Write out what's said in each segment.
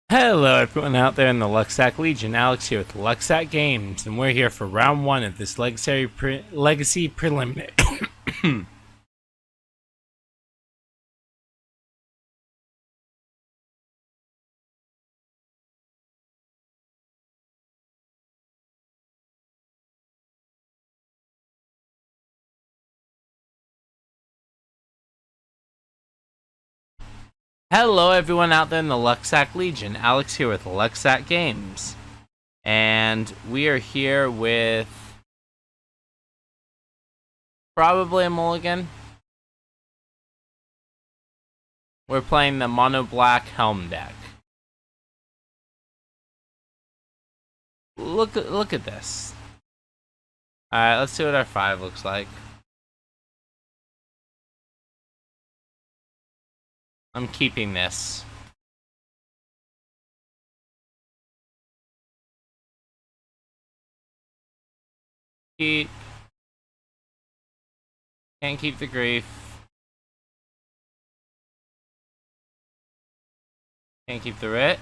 Hello everyone out there in the Lucksack Legion, Alex here with Lucksack Games, and we're here for round 1 of this Legacy Preliminary. Hello everyone out there in the Lucksack Legion, Alex here with Lucksack Games, and we are here with probably a mulligan. We're playing the Monoblack Helm deck. Look at this. Alright, let's see what our 5 looks like. I'm keeping this. Keep. Can't keep the grief. Can't keep the writ.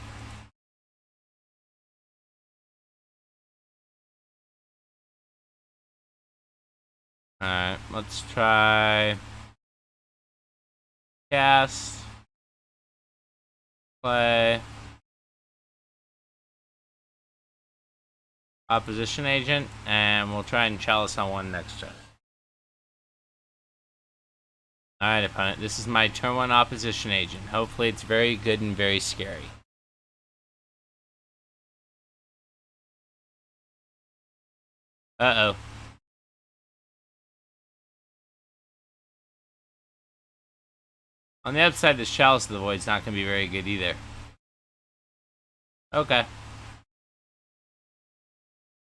Alright, let's try cast, play, opposition agent, and we'll try and chalice on one next turn. Alright, opponent, this is my turn 1 opposition agent. Hopefully it's very good and very scary. Uh-oh. On the upside, this Chalice of the Void's not going to be very good either. Okay.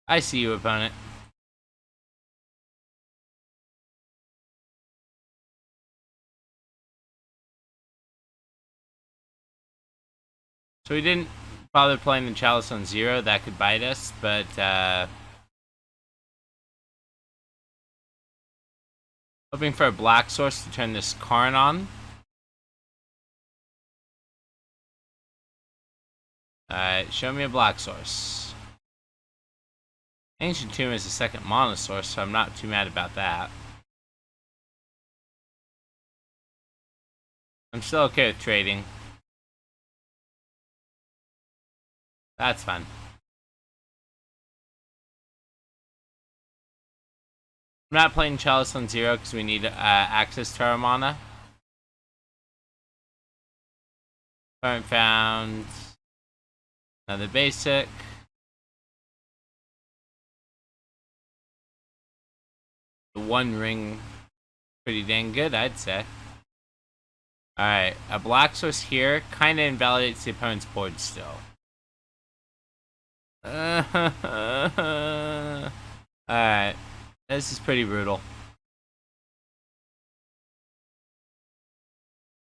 I see you, opponent. So we didn't bother playing the Chalice on 0. That could bite us, but hoping for a black source to turn this Karn on. Alright, show me a black source. Ancient Tomb is the second mana source, so I'm not too mad about that. I'm still okay with trading. That's fine. I'm not playing Chalice on 0 because we need access to our mana. Haven't found another basic. The one ring, pretty dang good, I'd say. Alright, a black source here kind of invalidates the opponent's board still. Alright, this is pretty brutal.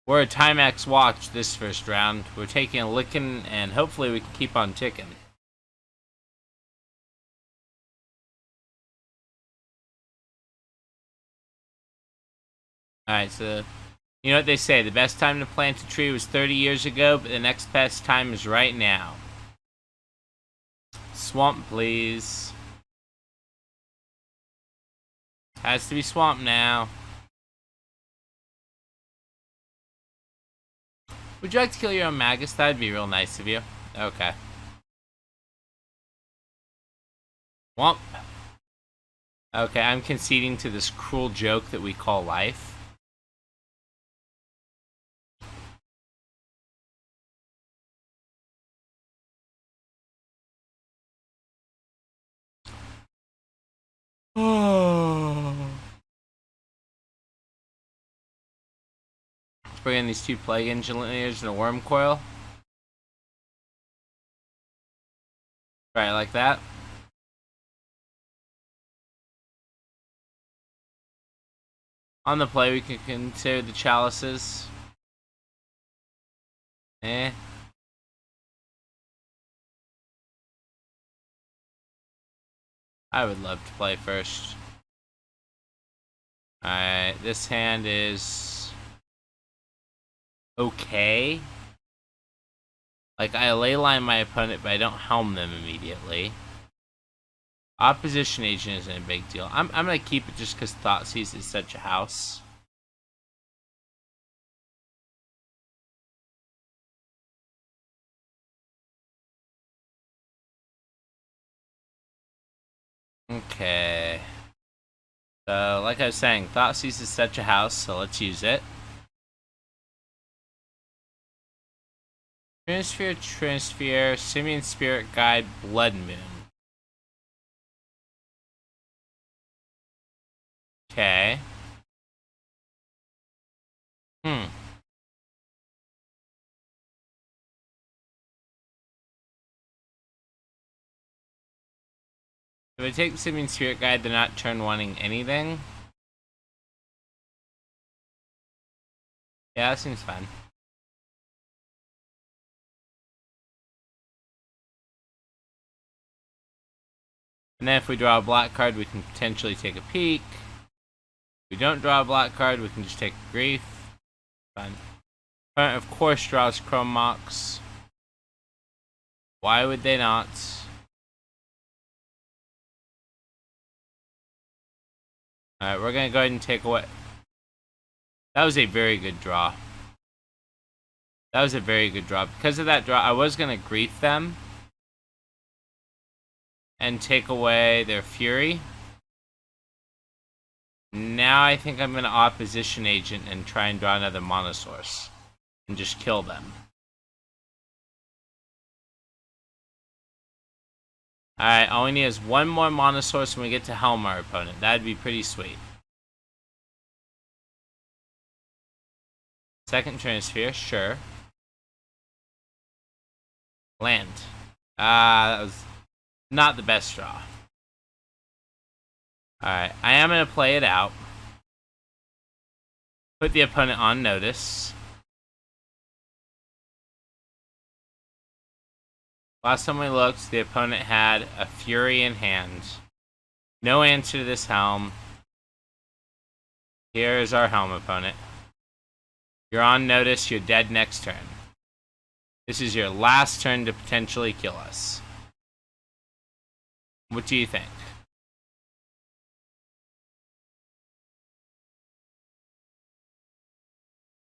We're a Timex watch this first round. We're taking a licking, and hopefully we can keep on ticking. Alright, so you know what they say, the best time to plant a tree was 30 years ago, but the next best time is right now. Swamp, please. Has to be swamp now. Would you like to kill your own Magus? That'd be real nice of you. Okay. Swamp. Okay, I'm conceding to this cruel joke that we call life. Let's bring in these 2 Plague Engineers and a Worm Coil. Right, like that. On the play, we can consider the Chalices. I would love to play first. Alright, this hand is okay. Like, I ley line my opponent, but I don't helm them immediately. Opposition agent isn't a big deal. I'm gonna keep it just because Thoughtseize is such a house. Okay. So, like I was saying, Thoughtseize is such a house, so let's use it. Transfer, Simian Spirit Guide, Blood Moon. Okay. If I take the Simian Spirit Guide, they're not turn wanting anything. Yeah, that seems fine. And then if we draw a black card, we can potentially take a peek. If we don't draw a black card, we can just take a grief. Fine. Opponent, of course, draws Chrome Mox. Why would they not? Alright, we're gonna go ahead and take away. That was a very good draw. That was a very good draw. Because of that draw, I was gonna grief them and take away their fury. Now I think I'm gonna opposition agent and try and draw another mana source and just kill them. Alright, all we need is one more mana source when we get to Helm our opponent. That'd be pretty sweet. Second transfer, sure. Land. That was not the best draw. Alright, I am going to play it out. Put the opponent on notice. Last time we looked, the opponent had a Fury in hand. No answer to this Helm. Here is our Helm opponent. You're on notice, you're dead next turn. This is your last turn to potentially kill us. What do you think?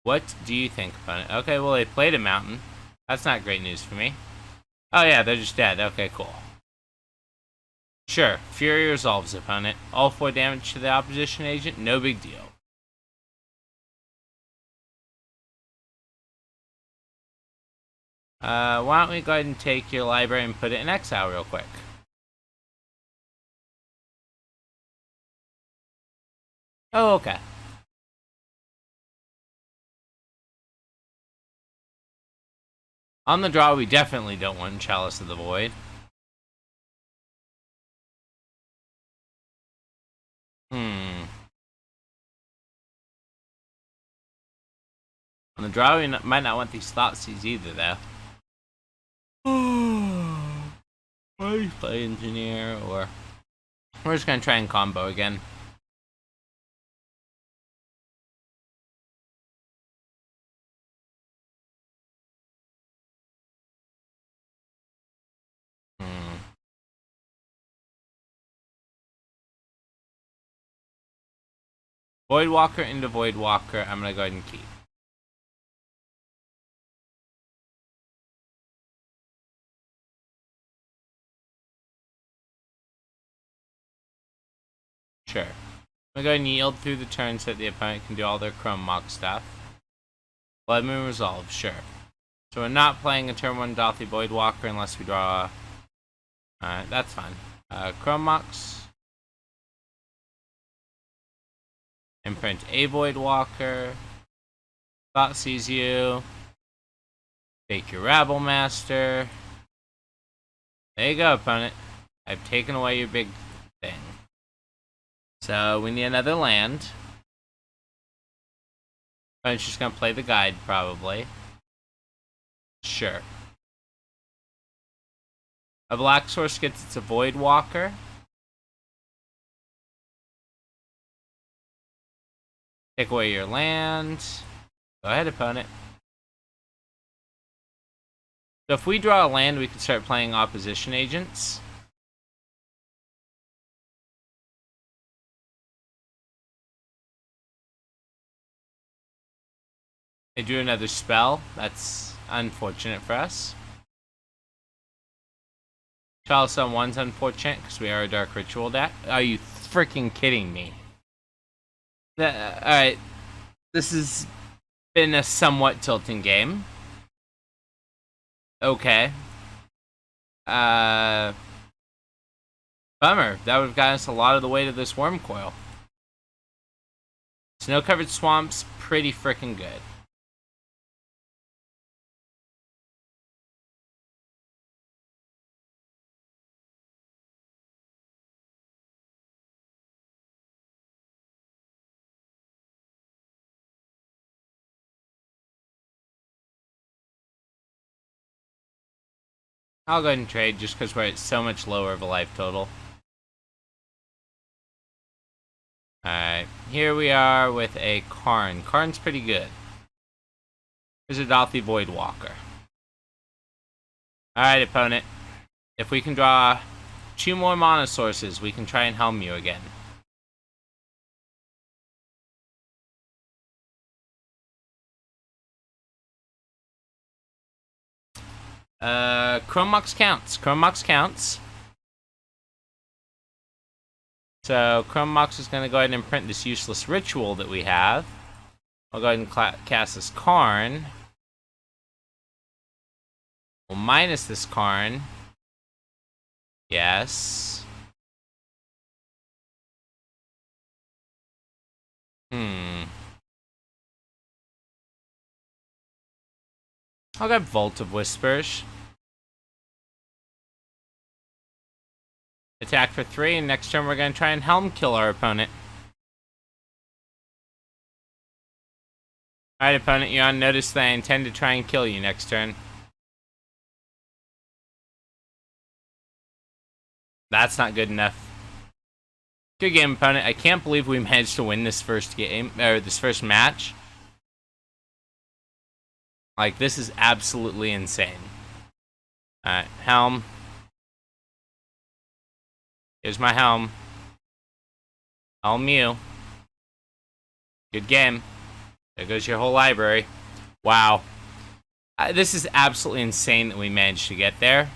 What do you think, opponent? Okay, well, they played a mountain. That's not great news for me. Oh yeah, they're just dead. Okay, cool. Sure, Fury resolves, opponent. All 4 damage to the opposition agent, no big deal. Why don't we go ahead and take your library and put it in exile real quick. Oh, okay. On the draw, we definitely don't want Chalice of the Void. On the draw, we might not want these Thoughtseize either, though. Play Engineer, or... We're just gonna try and combo again. Voidwalker into Voidwalker, I'm gonna go ahead and keep. Sure. I'm gonna go ahead and yield through the turn so that the opponent can do all their Chrome Mock stuff. Blood Moon resolve, sure. So we're not playing a turn 1 Dothy Voidwalker unless we draw... Alright, that's fine. Chrome Mox. Imprint a Voidwalker. Thoughtseize you. Take your Rabble Master. There you go, opponent. I've taken away your big thing. So we need another land. Opponent's just gonna play the guide, probably. Sure. A black source gets its a Voidwalker. Take away your land. Go ahead, opponent. So if we draw a land, we can start playing opposition agents. They drew another spell. That's unfortunate for us. Chalice on 1's unfortunate because we are a Dark Ritual deck. Are you freaking kidding me? Alright. This has been a somewhat tilting game. Okay. Bummer. That would have gotten us a lot of the way to this worm coil. Snow-covered swamps, pretty freaking good. I'll go ahead and trade just because we're at so much lower of a life total. Alright, here we are with a Karn. Karn's pretty good. Here's a Dalthy Voidwalker. Alright, opponent. If we can draw 2 more mana sources, we can try and Helm you again. Chrome Mox counts. Chrome Mox counts. So Chrome Mox is going to go ahead and imprint this useless ritual that we have. I'll go ahead and cast this Karn. We'll minus this Karn. Yes. I'll get Vault of Whispers. Attack for 3, and next turn we're going to try and Helm kill our opponent. Alright, opponent, you're on notice that I intend to try and kill you next turn. That's not good enough. Good game, opponent. I can't believe we managed to win this first game, or this first match. Like, this is absolutely insane. Alright, Helm. Here's my Helm. Helm you. Good game. There goes your whole library. Wow. This is absolutely insane that we managed to get there.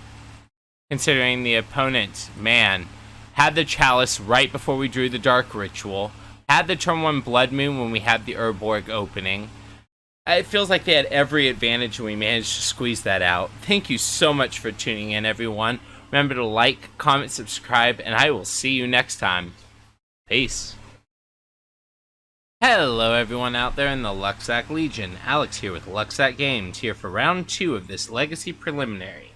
Considering the opponent, man, had the Chalice right before we drew the Dark Ritual. Had the turn 1 Blood Moon when we had the Urborg opening. It feels like they had every advantage and we managed to squeeze that out. Thank you so much for tuning in, everyone. Remember to like, comment, subscribe, and I will see you next time. Peace. Hello everyone out there in the Lucksack Legion. Alex here with Lucksack Games, here for round 2 of this Legacy Preliminary.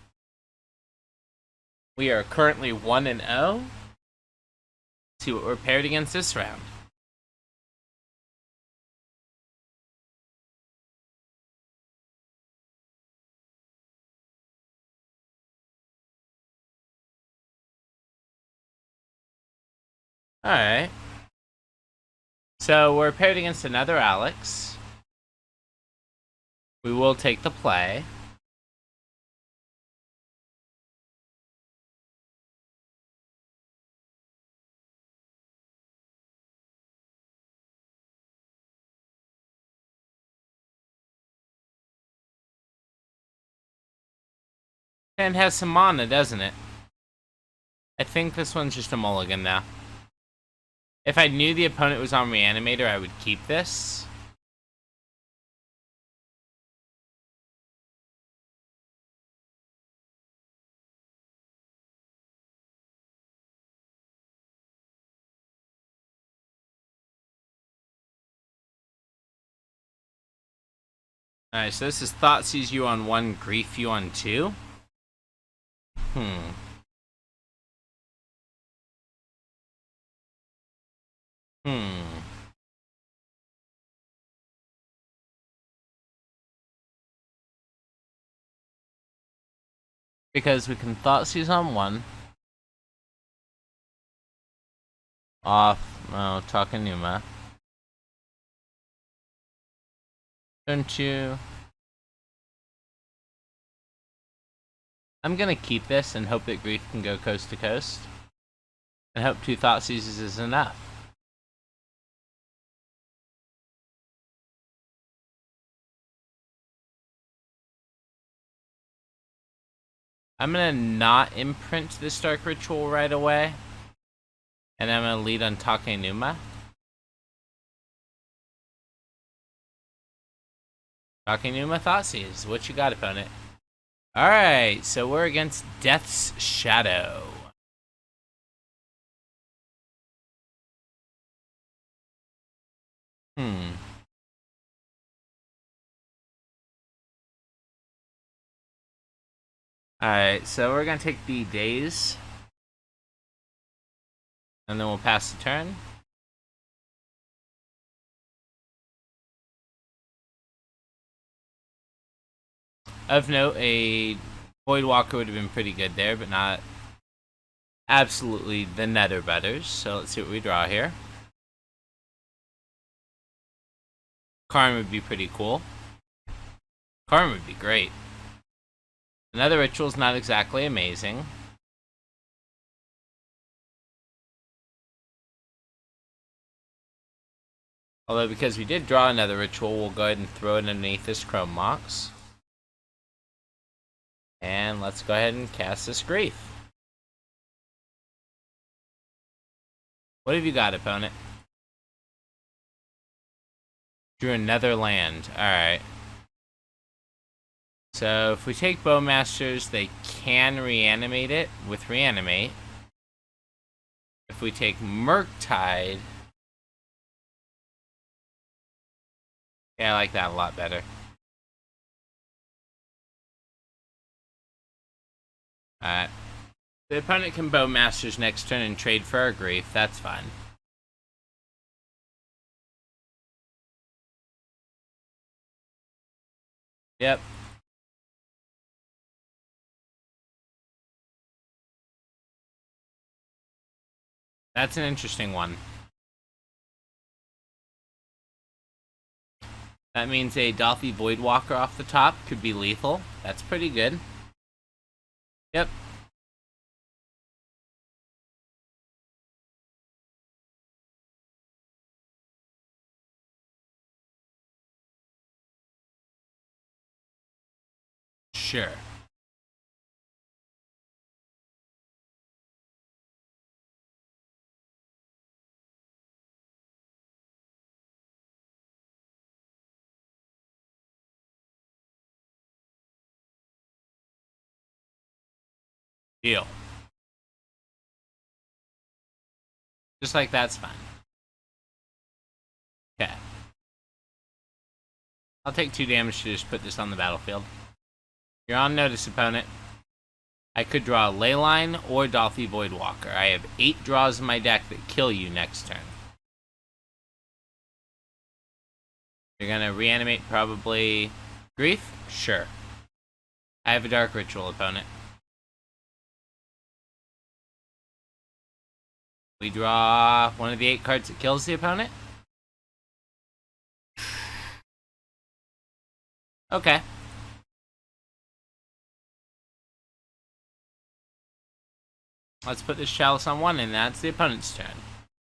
We are currently 1-0. Let's see what we're paired against this round. Alright. So we're paired against another Alex. We will take the play. And has some mana, doesn't it? I think this one's just a mulligan now. If I knew the opponent was on Reanimator, I would keep this. Alright, so this is Thoughtseize you on 1, Grief you on 2. Because we can Thoughtseize on 1. Off, Takanuma. Turn 2. I'm gonna keep this and hope that Grief can go coast to coast. And hope 2 Thought Seizes is enough. I'm gonna not imprint this Dark Ritual right away. And I'm gonna lead on Takenuma. Takenuma Thoughtseize. What you got, opponent? Alright, so we're against Death's Shadow. Alright, so we're gonna take the Daze. And then we'll pass the turn. Of note, a Voidwalker would have been pretty good there, but not absolutely the Nether Betters. So let's see what we draw here. Karn would be pretty cool. Karn would be great. Another Ritual's not exactly amazing. Although, because we did draw another Ritual, we'll go ahead and throw it underneath this Chrome Mox. And let's go ahead and cast this Grief. What have you got, opponent? Drew another land. Alright. So, if we take Bowmasters, they can reanimate it with Reanimate. If we take Murktide... yeah, I like that a lot better. Alright. The opponent can Bowmasters next turn and trade for our Grief. That's fine. Yep. That's an interesting one. That means a Dolphy Voidwalker off the top could be lethal. That's pretty good. Yep. Sure. Deal. Just like that's fine. Okay. I'll take 2 damage to just put this on the battlefield. You're on notice, opponent. I could draw a Leyline or Dolphy Voidwalker. I have 8 draws in my deck that kill you next turn. You're gonna reanimate probably Grief? Sure. I have a Dark Ritual, opponent. We draw one of the 8 cards that kills the opponent. Okay. Let's put this Chalice on 1, and that's the opponent's turn.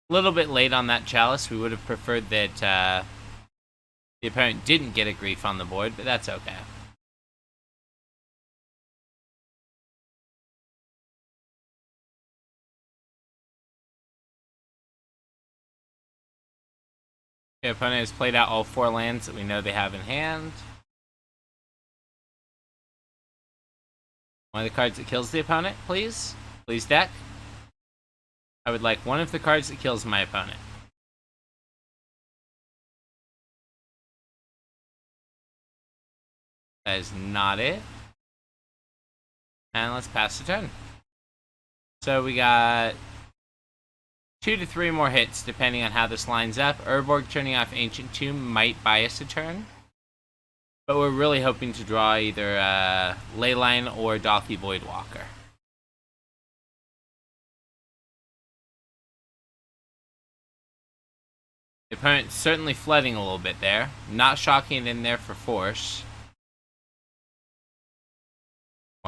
A little bit late on that Chalice. We would have preferred that the opponent didn't get a Grief on the board, but that's okay. The opponent has played out all 4 lands that we know they have in hand. One of the cards that kills the opponent, please. Please, deck. I would like one of the cards that kills my opponent. That is not it. And let's pass the turn. So we got 2 to 3 more hits, depending on how this lines up. Urborg turning off Ancient Tomb might buy us a turn. But we're really hoping to draw either Leyline or Dolphy Voidwalker. The opponent's certainly flooding a little bit there. Not shocking it in there for force.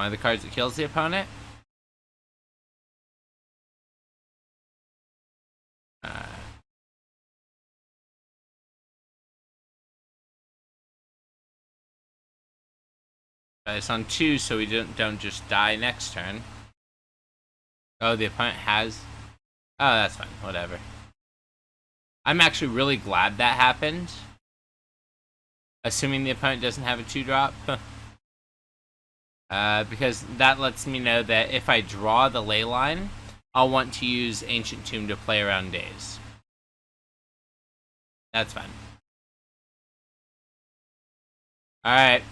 One of the cards that kills the opponent. It's on 2, so we don't just die next turn. Oh, the opponent has... Oh, that's fine. Whatever. I'm actually really glad that happened. Assuming the opponent doesn't have a 2-drop. Because that lets me know that if I draw the ley line, I'll want to use Ancient Tomb to play around days. That's fine. Alright.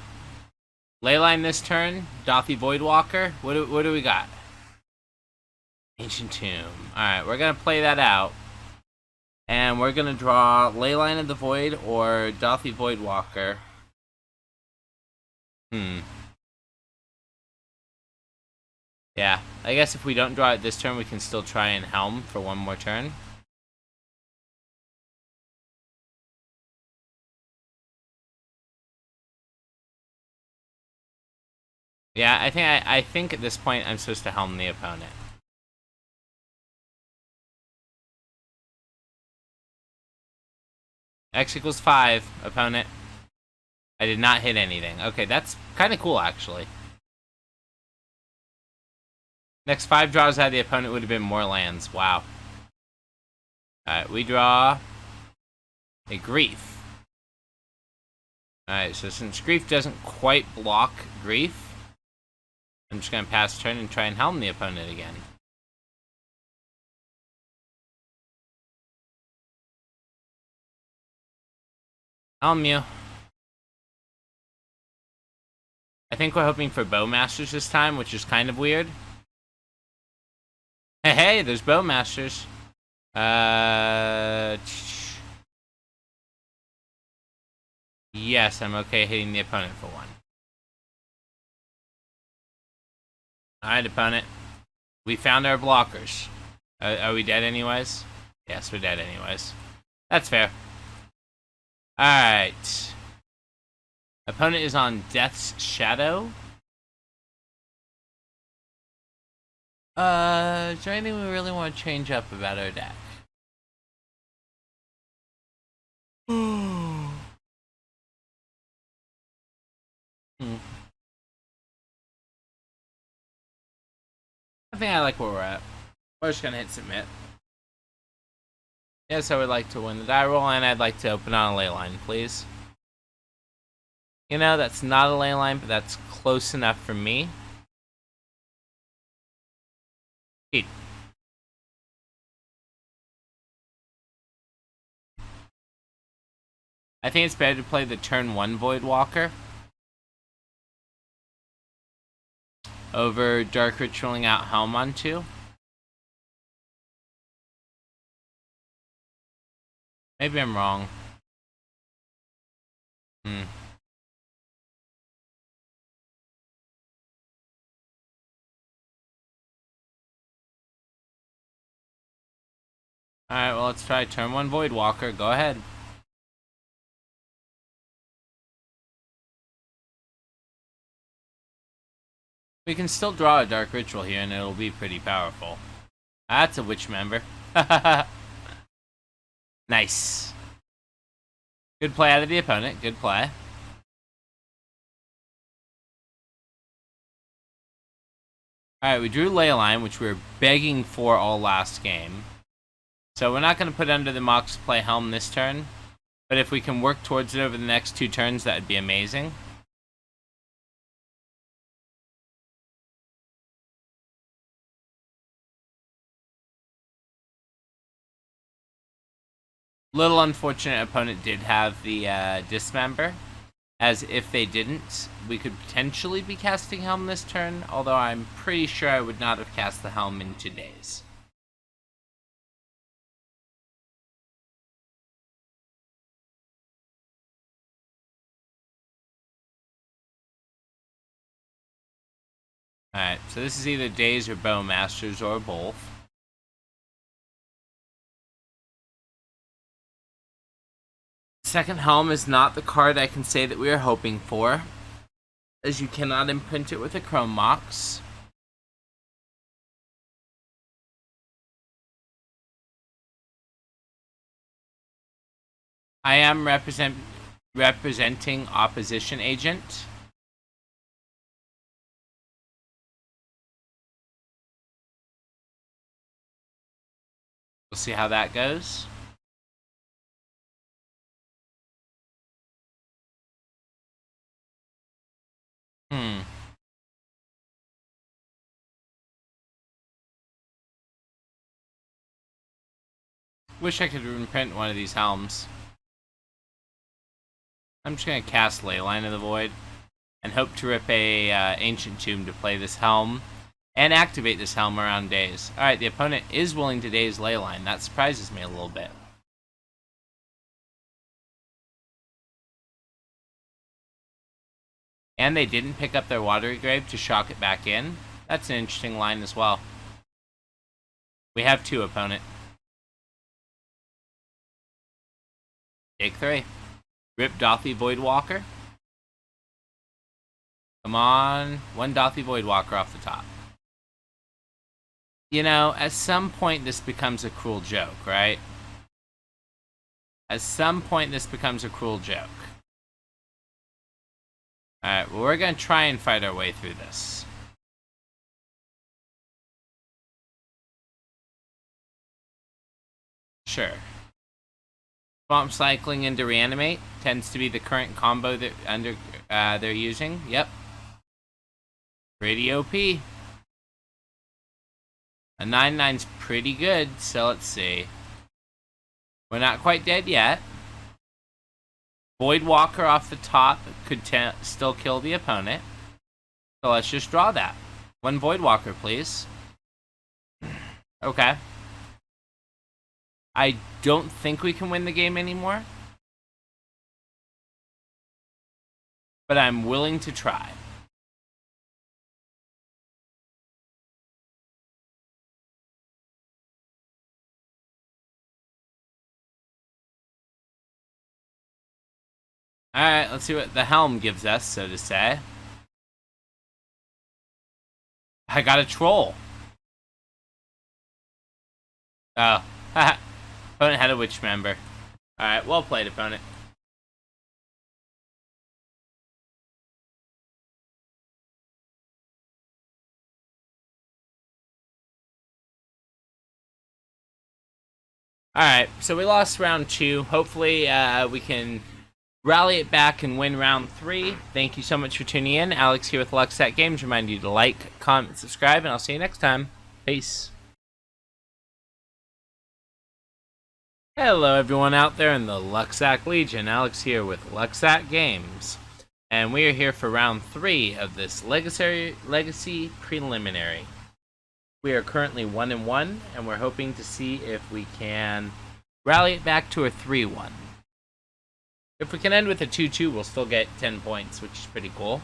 Leyline this turn. Dothy Voidwalker. What do we got? Ancient Tomb. Alright, we're going to play that out. And we're going to draw Leyline of the Void or Dothy Voidwalker. Yeah, I guess if we don't draw it this turn, we can still try and Helm for one more turn. Yeah, I think at this point I'm supposed to Helm the opponent. X equals 5, opponent. I did not hit anything. Okay, that's kind of cool, actually. Next 5 draws out of the opponent would have been more lands. Wow. Alright, we draw a Grief. Alright, so since Grief doesn't quite block Grief, I'm just going to pass turn and try and Helm the opponent again. Helm you. I think we're hoping for Bowmasters this time, which is kind of weird. Hey, there's Bowmasters. Yes, I'm okay hitting the opponent for 1. Alright, opponent. We found our blockers. Are we dead anyways? Yes, we're dead anyways. That's fair. Alright. Opponent is on Death's Shadow. Is there anything we really want to change up about our deck? I think I like where we're at. We're just gonna hit submit. Yes, I would like to win the die roll, and I'd like to open on a ley line, please. You know, that's not a ley line, but that's close enough for me. Eat. I think it's better to play the turn 1 Voidwalker over Dark Ritualing out Helm on 2. Maybe I'm wrong. Alright, well, let's try turn 1 Voidwalker. Go ahead. We can still draw a Dark Ritual here, and it'll be pretty powerful. That's a Witch Member. Nice. Good play out of the opponent. Good play. Alright, we drew Leyline, which we were begging for all last game. So we're not going to put under the Mox to play Helm this turn. But if we can work towards it over the next 2 turns, that would be amazing. Little unfortunate opponent did have the Dismember. As if they didn't, we could potentially be casting Helm this turn. Although I'm pretty sure I would not have cast the Helm in 2 days. Alright, so this is either Days or Bowmasters or both. Second Helm is not the card I can say that we are hoping for. as you cannot imprint it with a chrome mox. I am representing opposition agent. We'll see how that goes. Wish I could imprint one of these helms. I'm just gonna cast Leyline of the Void and hope to rip a Ancient Tomb to play this helm and activate this helm around days. Alright, the opponent is willing to daze Leyline. That surprises me a little bit. And they didn't pick up their Watery Grave to shock it back in. That's an interesting line as well. We have 2, opponent. Take 3. Rip Dothy Voidwalker. Come on. 1 Dothy Voidwalker off the top. You know, at some point this becomes a cruel joke, right? At some point this becomes a cruel joke. Alright, well, we're going to try and fight our way through this. Sure. Swamp Cycling into Reanimate tends to be the current combo that they're using. Yep. Pretty OP. A 9/9's pretty good, so let's see. We're not quite dead yet. Voidwalker off the top could still kill the opponent. So let's just draw that. 1 Voidwalker, please. Okay. I don't think we can win the game anymore. But I'm willing to try. Alright, let's see what the Helm gives us, so to say. I got a troll. Oh, haha. Opponent had a witch member. Alright, well played, opponent. Alright, so we lost round 2. Hopefully, we can rally it back and win round 3. Thank you so much for tuning in. Alex here with Lucksack Games. Remind you to like, comment, subscribe, and I'll see you next time. Peace. Hello everyone out there in the Lucksack Legion. Alex here with Lucksack Games. And we are here for round 3 of this Legacy Preliminary. We are currently 1-1, and we're hoping to see if we can rally it back to a 3-1. If we can end with a 2-2, we'll still get 10 points, which is pretty cool.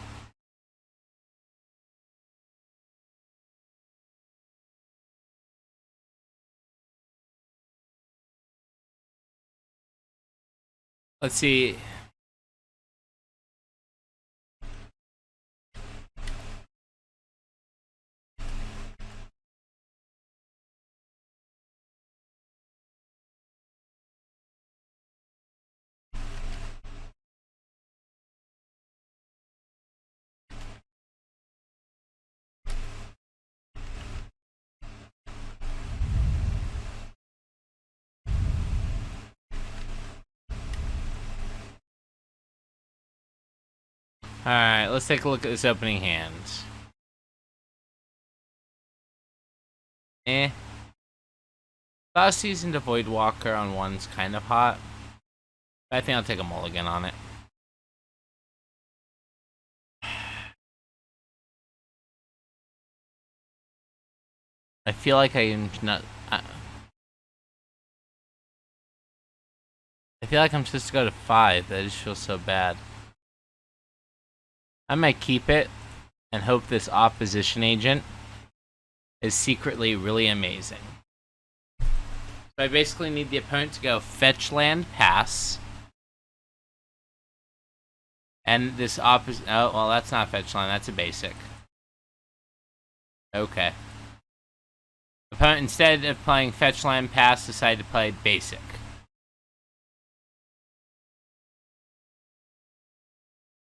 Let's see. Alright, let's take a look at this opening hand. Last season to Voidwalker on 1's kind of hot. But I think I'll take a mulligan on it. I feel like I'm not... I feel like I'm supposed to go to 5. That just feels so bad. I might keep it and hope this opposition agent is secretly really amazing. So I basically need the opponent to go fetch land, pass. And this opposite... Oh, well, that's not a fetch line. That's a basic. Okay. Opponent, instead of playing fetch line pass, decided to play basic.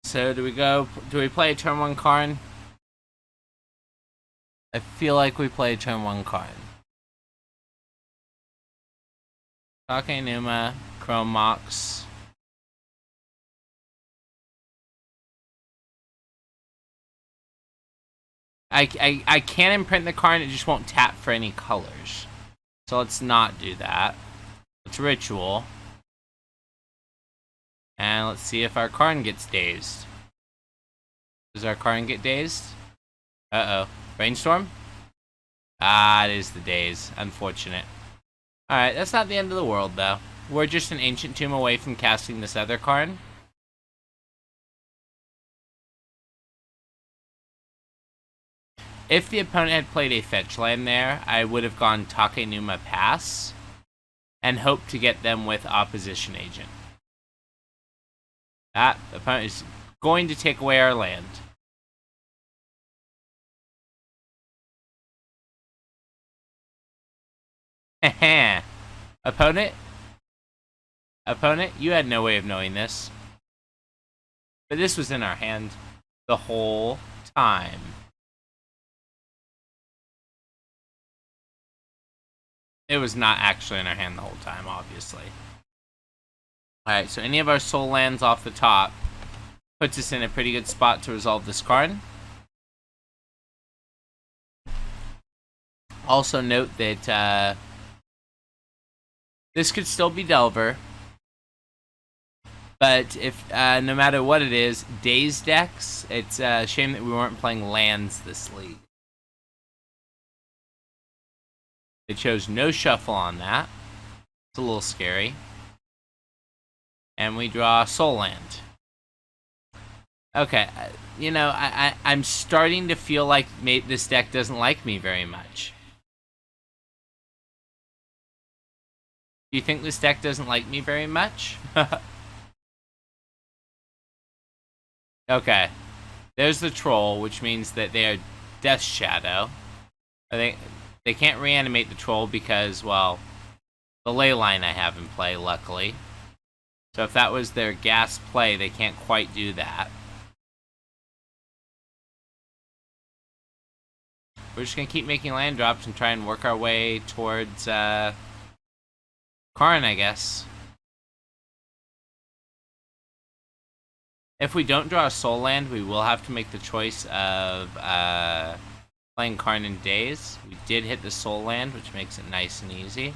So do we play turn 1 Karn? I feel like we play turn 1 Karn. Take Numa, Chrome Mox. I can imprint the Karn, it just won't tap for any colors. So let's not do that. Let's ritual. And let's see if our Karn gets dazed. Does our Karn get dazed? Uh-oh. Brainstorm? Ah, it is the daze. Unfortunate. Alright, that's not the end of the world, though. We're just an Ancient Tomb away from casting this other Karn. If the opponent had played a fetch land there, I would have gone Take Numa pass and hoped to get them with opposition agent. That opponent is going to take away our land. Heh. Opponent, you had no way of knowing this. But this was in our hand the whole time. It was not actually in our hand the whole time, obviously. Alright, so any of our soul lands off the top puts us in a pretty good spot to resolve this card. Also note that this could still be Delver. But if no matter what it is, Daze decks, it's a shame that we weren't playing lands this league. They chose no shuffle on that. It's a little scary. And we draw Soul Land. Okay, you know, I'm starting to feel like this deck doesn't like me very much. Do you think this deck doesn't like me very much? Okay. There's the troll, which means that they are Death Shadow. I think they can't reanimate the troll because, well, the ley line I have in play, luckily. So if that was their gas play, they can't quite do that. We're just going to keep making land drops and try and work our way towards Karn, I guess. If we don't draw a soul land, we will have to make the choice of playing Karn in Daze. We did hit the soul land, which makes it nice and easy.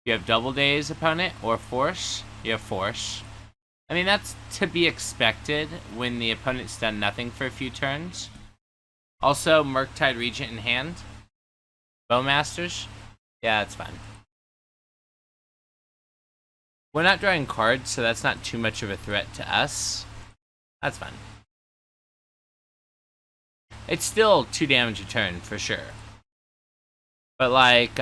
You have double Daze, opponent, or force? You have force. I mean, that's to be expected when the opponent's done nothing for a few turns. Also, Murktide Regent in hand. Bowmasters? Yeah, that's fine. We're not drawing cards, so that's not too much of a threat to us. That's fine. It's still 2 damage a turn, for sure. But like,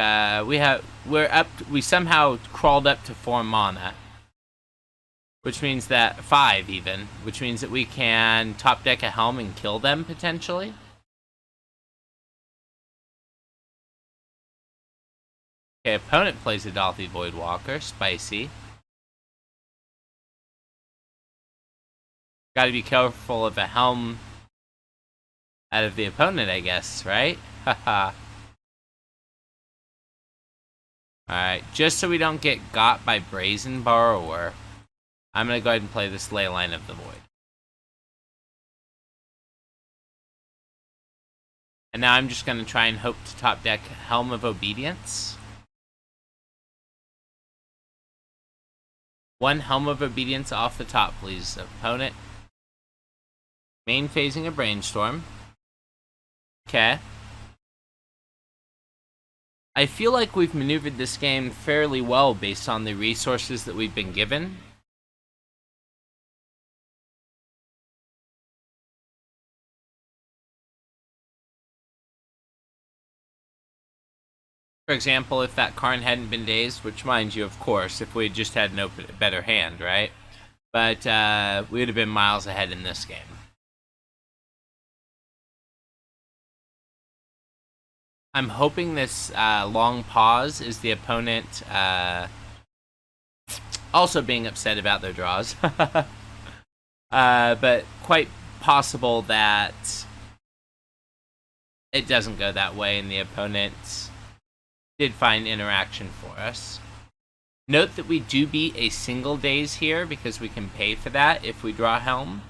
we somehow crawled up to 4 mana. Which means that, 5 even, which means that we can top deck a Helm and kill them, potentially. Okay, opponent plays a Dalthy Voidwalker, spicy. Gotta be careful of a Helm out of the opponent, I guess, right? Haha. Alright, just so we don't get got by Brazen Borrower, I'm gonna go ahead and play this Leyline of the Void. And now I'm just gonna try and hope to top deck Helm of Obiedience. 1 Helm of Obiedience off the top, please, opponent. Main phasing a Brainstorm. Okay. I feel like we've maneuvered this game fairly well based on the resources that we've been given. For example, if that Karn hadn't been dazed, which mind you, of course, if we had just had no better hand, right? But we would have been miles ahead in this game. I'm hoping this long pause is the opponent also being upset about their draws. But quite possible that it doesn't go that way and the opponent did find interaction for us. Note that we do beat a single days here because we can pay for that if we draw Helm.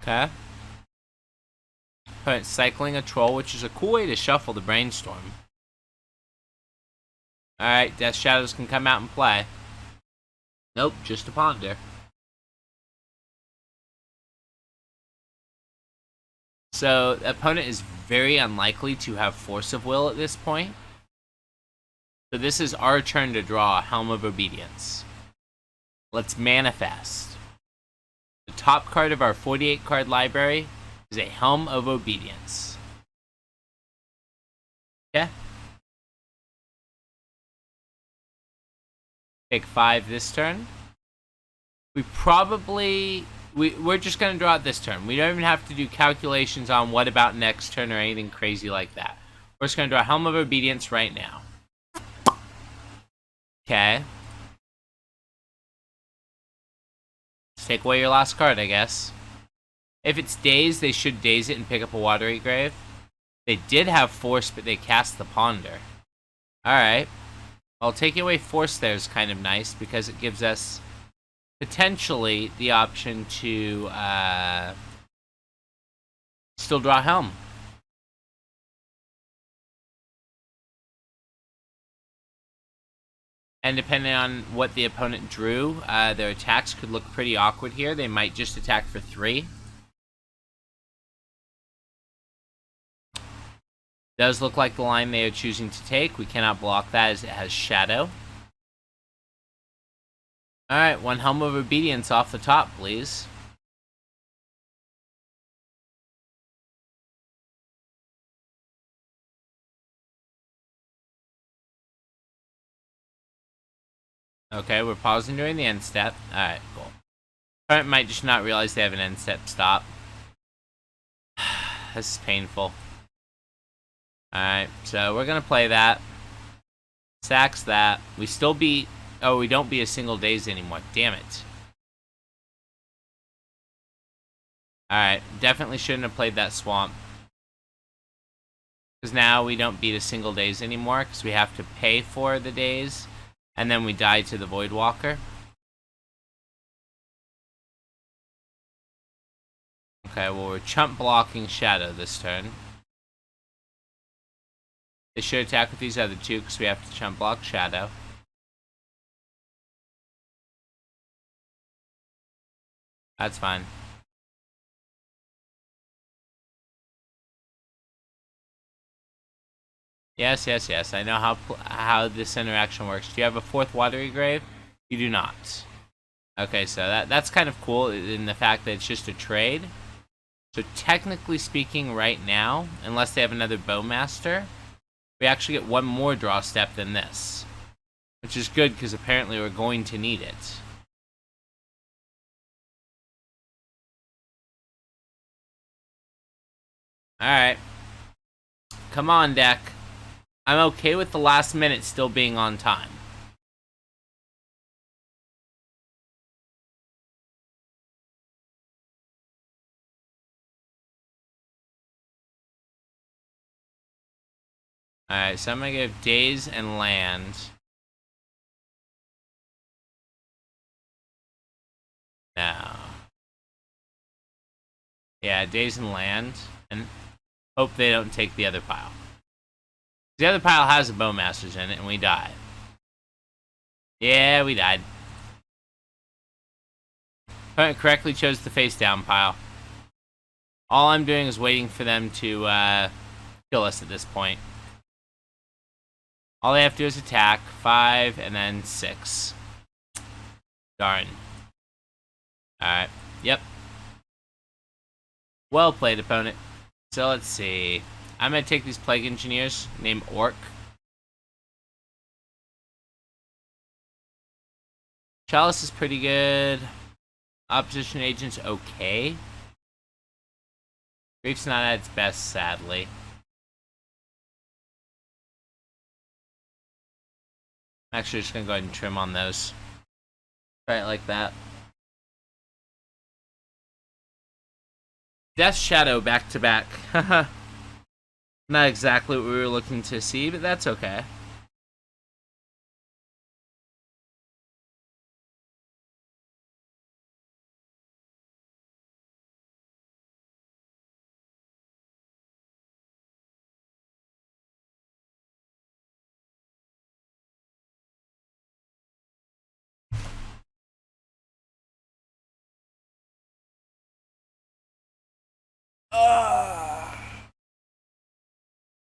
Okay. Opponent cycling a troll, which is a cool way to shuffle the brainstorm. Alright, Death Shadows can come out and play. Nope, just a ponder. So, the opponent is very unlikely to have Force of Will at this point. So this is our turn to draw Helm of Obiedience. Let's manifest. The top card of our 48 card library is a Helm of Obiedience. Okay. Take 5 this turn. We're just going to draw it this turn. We don't even have to do calculations on what about next turn or anything crazy like that. We're just going to draw Helm of Obiedience right now. Okay. Let's take away your last card, I guess. If it's Daze, they should daze it and pick up a Watery Grave. They did have Force, but they cast the Ponder. Alright. Well, taking away Force there is kind of nice because it gives us potentially the option to still draw Helm. And depending on what the opponent drew, their attacks could look pretty awkward here. They might just attack for 3. Does look like the line they are choosing to take. We cannot block that as it has Shadow. Alright, 1 Helm of Obiedience off the top, please. Okay, we're pausing during the end step. Alright, cool. Opponent might just not realize they have an end step stop. This is painful. Alright, so we're gonna play that. Sacks that. We still beat... Oh, we don't beat a single daze anymore. Damn it. Alright, definitely shouldn't have played that swamp. Because now we don't beat a single daze anymore, because we have to pay for the daze. And then we die to the Voidwalker. Okay, well we're chump blocking Shadow this turn. They should attack with these other 2 because we have to chump block Shadow. That's fine. Yes, yes, yes. I know how this interaction works. Do you have a 4th Watery Grave? You do not. Okay, so that's kind of cool in the fact that it's just a trade. So technically speaking right now, unless they have another Bowmaster, we actually get 1 more draw step than this. Which is good because apparently we're going to need it. Alright. Come on, deck. I'm okay with the last minute still being on time. Alright, so I'm gonna give Daze and Land. No. Yeah, Daze and Land. And hope they don't take the other pile. The other pile has a Bowmasters in it, and we die. Yeah, we died. Opponent correctly chose the face down pile. All I'm doing is waiting for them to kill us at this point. All they have to do is attack. 5 and then 6. Darn. Alright. Yep. Well played, opponent. So let's see. I'm going to take these Plague Engineers named Orc. Chalice is pretty good. Opposition agent's okay. Grief's not at its best, sadly. I'm actually just gonna go ahead and trim on those. Try it like that. Death Shadow back to back. Not exactly what we were looking to see, but that's okay.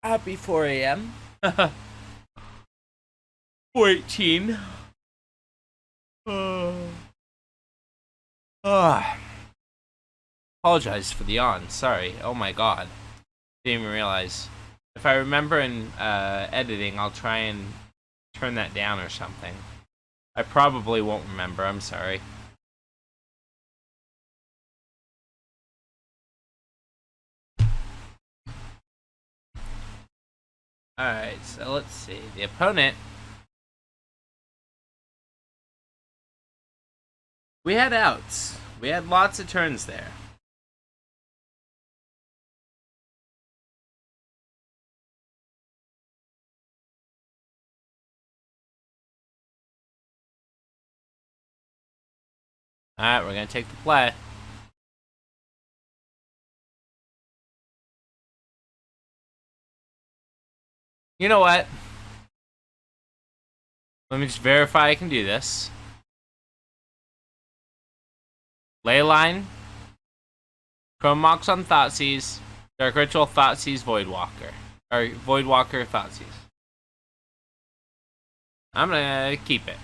Happy 4 a.m. 4:18. Apologize for the yawn. Sorry. Oh my god. Didn't even realize. If I remember in editing, I'll try and turn that down or something. I probably won't remember. I'm sorry. Alright, so let's see. The opponent. We had outs. We had lots of turns there. Alright, we're gonna take the play. You know what? Let me just verify I can do this. Leyline. Chrome Mox on Thoughtseize. Dark Ritual, Thoughtseize, Voidwalker. Or Voidwalker, Thoughtseize. I'm gonna keep it.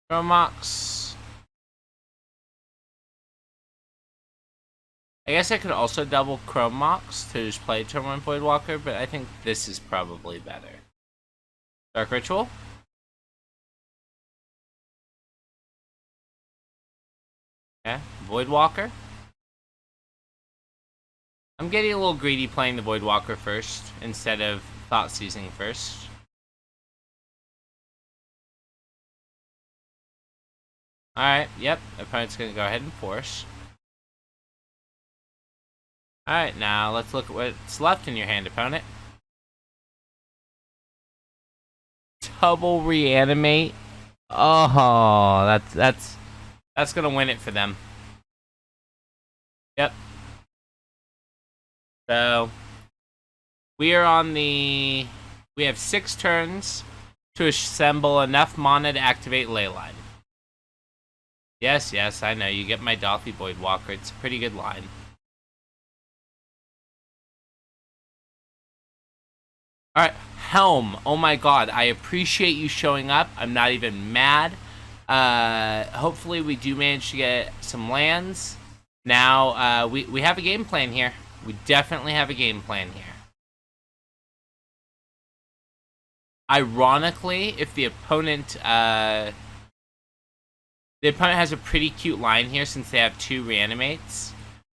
Chrome Mox. I guess I could also double Chrome Mox to just play turn 1 Voidwalker, but I think this is probably better. Dark Ritual. Okay, Voidwalker. I'm getting a little greedy playing the Voidwalker first, instead of Thoughtseizing first. Alright, yep, opponent's gonna go ahead and force. Alright, now let's look at what's left in your hand, opponent. Double reanimate. Oh, that's gonna win it for them. Yep. So we are on the. We have 6 turns to assemble enough mana to activate Leyline. Yes, yes, I know. You get my Dolphy Voidwalker. It's a pretty good line. Alright, Helm. Oh my god, I appreciate you showing up. I'm not even mad. Hopefully we do manage to get some lands. Now, we have a game plan here. We definitely have a game plan here. Ironically, if the opponent has a pretty cute line here since they have 2 reanimates.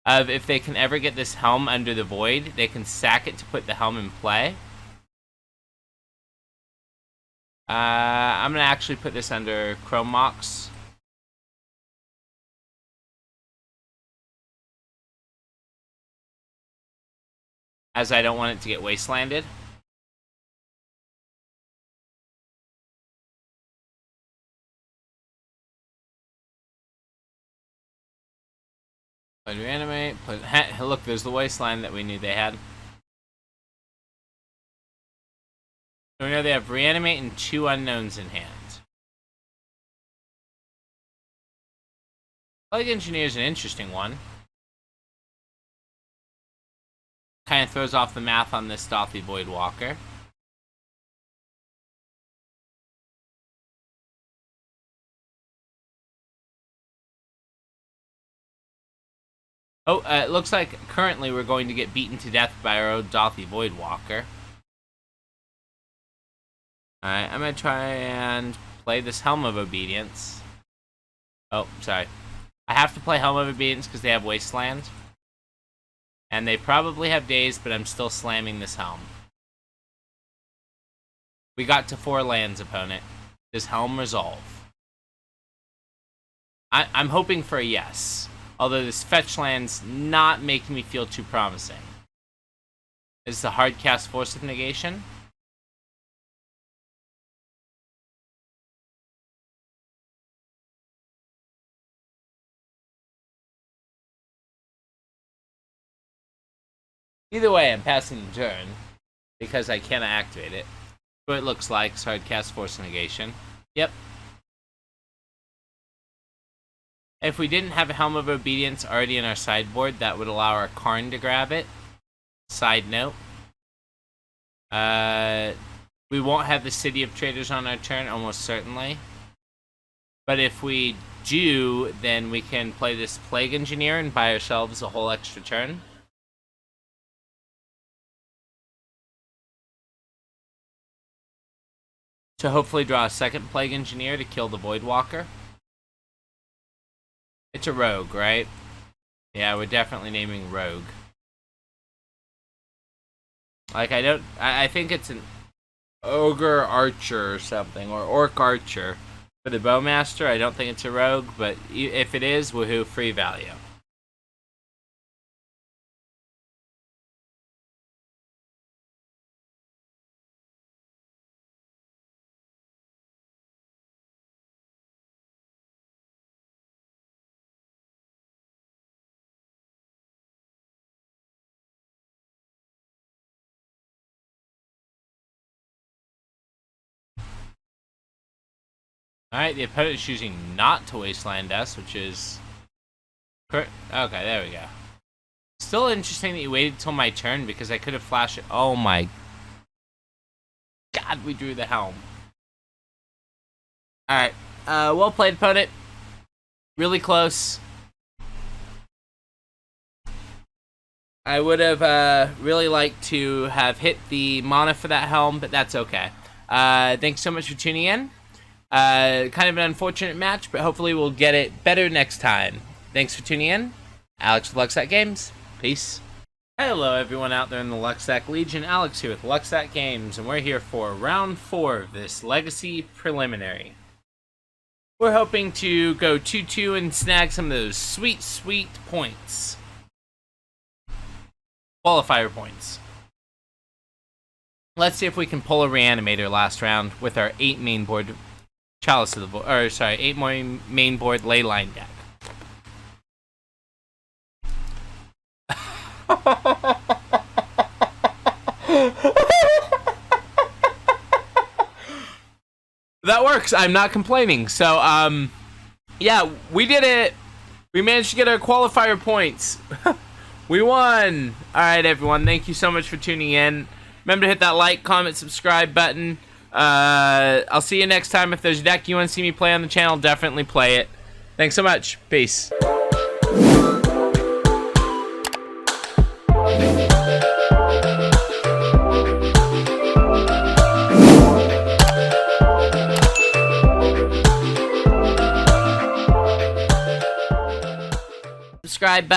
If they can ever get this Helm under the void, they can sack it to put the Helm in play. I'm gonna actually put this under Chrome Mox. As I don't want it to get wastelanded. Put reanimate, look, there's the wasteland that we knew they had. So we know they have reanimate and 2 unknowns in hand. Plague Engineer is an interesting one. Kind of throws off the math on this Dolphy Voidwalker. Oh, it looks like currently we're going to get beaten to death by our own Dothy Voidwalker. Alright, I'm going to try and play this Helm of Obiedience. Oh, sorry. I have to play Helm of Obiedience because they have Wasteland. And they probably have Daze, but I'm still slamming this Helm. We got to 4 lands, opponent. Does Helm resolve? I'm hoping for a yes. Although this fetch land's not making me feel too promising. Is the hard cast Force of Negation? Either way, I'm passing the turn because I cannot activate it. What it looks like is hard cast Force of Negation. Yep. If we didn't have a Helm of Obiedience already in our sideboard, that would allow our Karn to grab it. Side note. We won't have the City of Traders on our turn, almost certainly. But if we do, then we can play this Plague Engineer and buy ourselves a whole extra turn. To hopefully draw a second Plague Engineer to kill the Voidwalker. It's a rogue, right? Yeah, we're definitely naming rogue. Like, I think it's an ogre archer or something, or orc archer. For the bowmaster, I don't think it's a rogue, but if it is, woohoo, free value. Alright, the opponent is choosing not to wasteland us, which is... Okay, there we go. Still interesting that you waited till my turn, because I could have flashed it. Oh my... God, we drew the Helm. Alright, well played, opponent. Really close. I would have really liked to have hit the mana for that Helm, but that's okay. Thanks so much for tuning in. Kind of an unfortunate match, but hopefully we'll get it better next time. Thanks for tuning in. Alex with Lucksack Games. Peace. Hello everyone out there in the Lucksack Legion. Alex here with Lucksack Games, and we're here for round 4 of this Legacy Preliminary. We're hoping to go 2-2 and snag some of those sweet, sweet points. Qualifier points. Let's see if we can pull a Reanimator last round with our 8 main board Chalice of the Void, or sorry, 8 main board Leyline deck. That works. I'm not complaining. So, yeah, we did it. We managed to get our qualifier points. We won. All right, everyone. Thank you so much for tuning in. Remember to hit that like, comment, subscribe button. I'll see you next time. If there's a deck you want to see me play on the channel, definitely play it. Thanks so much. Peace. Subscribe button.